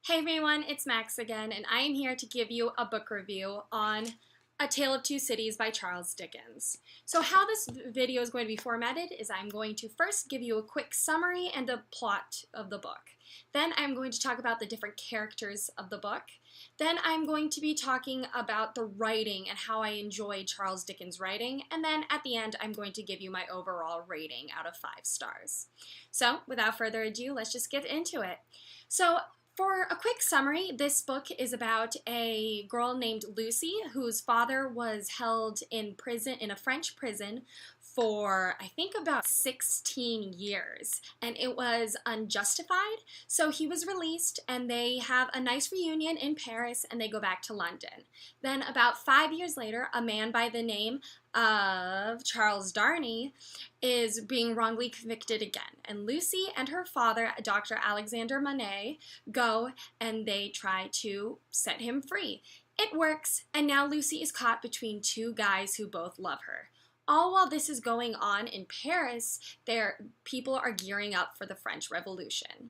Hey everyone, it's Max again, and I am here to give you a book review on A Tale of Two Cities by Charles Dickens. So how this video is going to be formatted is I'm going to first give you a quick summary and a plot of the book. Then I'm going to talk about the different characters of the book. Then I'm going to be talking about the writing and how I enjoy Charles Dickens' writing. And then at the end, I'm going to give you my overall rating out of 5 stars. So without further ado, let's just get into it. So for a quick summary, this book is about a girl named Lucy whose father was held in prison, in a French prison, for I think about 16 years, and it was unjustified. So he was released and they have a nice reunion in Paris and they go back to London. Then about 5 years later, a man by the name of Charles Darnay is being wrongly convicted again. And Lucy and her father, Dr. Alexander Monet, go and they try to set him free. It works, and now Lucy is caught between two guys who both love her. All while this is going on in Paris, people are gearing up for the French Revolution.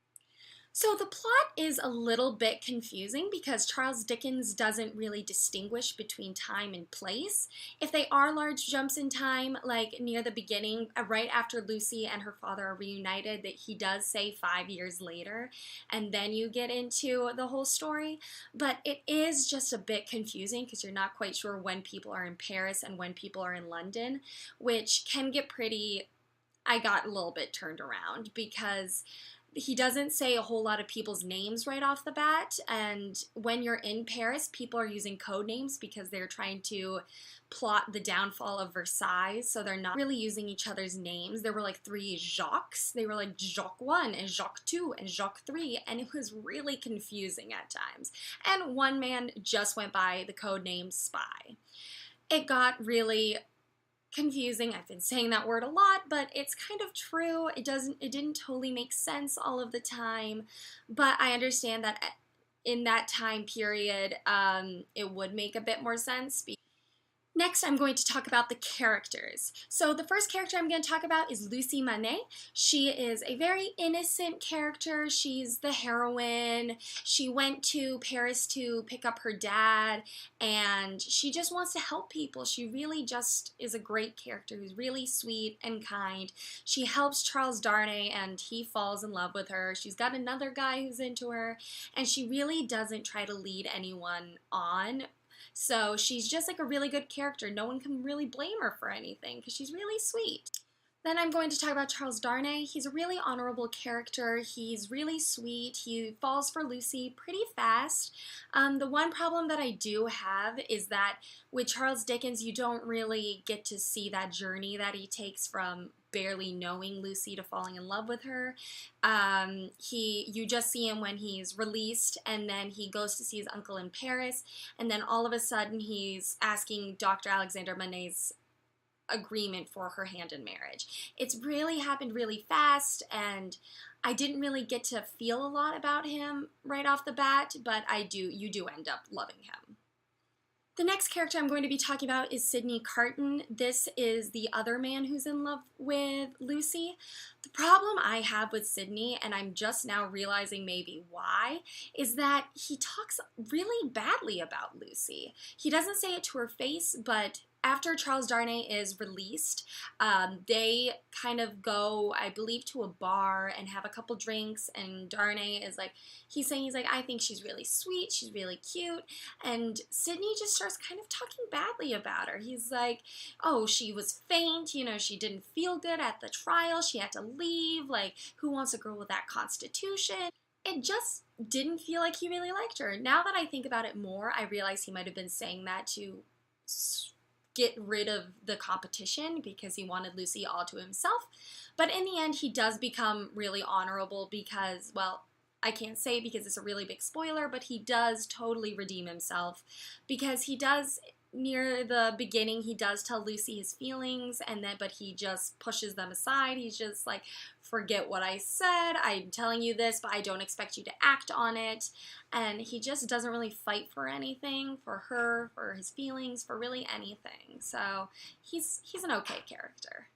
So the plot is a little bit confusing because Charles Dickens doesn't really distinguish between time and place. If they are large jumps in time, like near the beginning, right after Lucy and her father are reunited, that he does say 5 years later, and then you get into the whole story. But it is just a bit confusing because you're not quite sure when people are in Paris and when people are in London, which can get pretty, I got a little bit turned around because he doesn't say a whole lot of people's names right off the bat, and when you're in Paris, people are using code names because they're trying to plot the downfall of Versailles, so they're not really using each other's names. There were like 3 Jacques. They were like Jacques 1 and Jacques 2 and Jacques 3, and it was really confusing at times. And one man just went by the code name Spy. It got really confusing. I've been saying that word a lot, but it's kind of true. It didn't totally make sense all of the time, but I understand that in that time period, it would make a bit more sense. Next, I'm going to talk about the characters. So the first character I'm going to talk about is Lucy Monet. She is a very innocent character. She's the heroine. She went to Paris to pick up her dad, and she just wants to help people. She really just is a great character who's really sweet and kind. She helps Charles Darnay, and he falls in love with her. She's got another guy who's into her, and she really doesn't try to lead anyone on. So she's just like a really good character. No one can really blame her for anything because she's really sweet. Then I'm going to talk about Charles Darnay. He's a really honorable character. He's really sweet. He falls for Lucy pretty fast. The one problem that I do have is that with Charles Dickens, you don't really get to see that journey that he takes from barely knowing Lucy to falling in love with her. You just see him when he's released, and then he goes to see his uncle in Paris, and then all of a sudden he's asking Dr. Alexander Monet's agreement for her hand in marriage. It's really happened really fast, and I didn't really get to feel a lot about him right off the bat, but you do end up loving him. The next character I'm going to be talking about is Sidney Carton. This is the other man who's in love with Lucy. The problem I have with Sidney, and I'm just now realizing maybe why, is that he talks really badly about Lucy. He doesn't say it to her face, but after Charles Darnay is released, they kind of go, I believe, to a bar and have a couple drinks, and Darnay is like, he's saying, I think she's really sweet, she's really cute, and Sidney just starts kind of talking badly about her. He's like, oh, she was faint, she didn't feel good at the trial, she had to leave, like, who wants a girl with that constitution? It just didn't feel like he really liked her. Now that I think about it more, I realize he might have been saying that to get rid of the competition because he wanted Lucy all to himself. But in the end, he does become really honorable because, well, I can't say because it's a really big spoiler, but he does totally redeem himself because he does, near the beginning, he does tell Lucy his feelings, but he just pushes them aside. He's just like, forget what I said, I'm telling you this, but I don't expect you to act on it. And he just doesn't really fight for anything, for her, for his feelings, for really anything. So he's an okay character.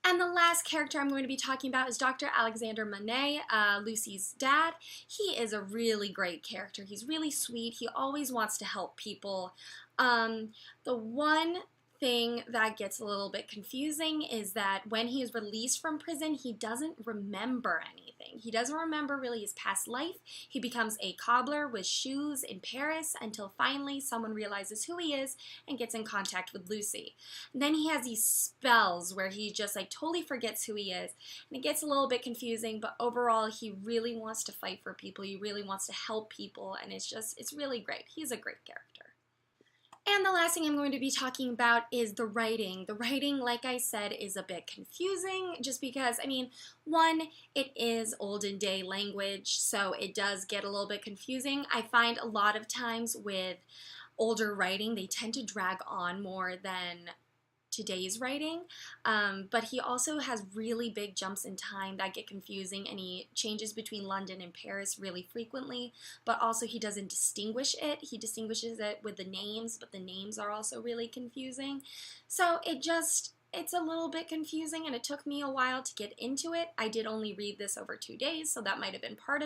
And the last character I'm going to be talking about is Dr. Alexander Monet, Lucy's dad. He is a really great character. He's really sweet. He always wants to help people. The one thing that gets a little bit confusing is that when he is released from prison, he doesn't remember anything. He doesn't remember really his past life. He becomes a cobbler with shoes in Paris until finally someone realizes who he is and gets in contact with Lucy. And then he has these spells where he just like totally forgets who he is. And it gets a little bit confusing, but overall he really wants to fight for people. He really wants to help people, and it's really great. He's a great character. And the last thing I'm going to be talking about is the writing. The writing, like I said, is a bit confusing just because, I mean, one, it is olden day language, so it does get a little bit confusing. I find a lot of times with older writing, they tend to drag on more than today's writing, but he also has really big jumps in time that get confusing, and he changes between London and Paris really frequently, but also he doesn't distinguish it. He distinguishes it with the names, but the names are also really confusing. So it's a little bit confusing, and it took me a while to get into it. I did only read this over 2 days, so that might have been part of it.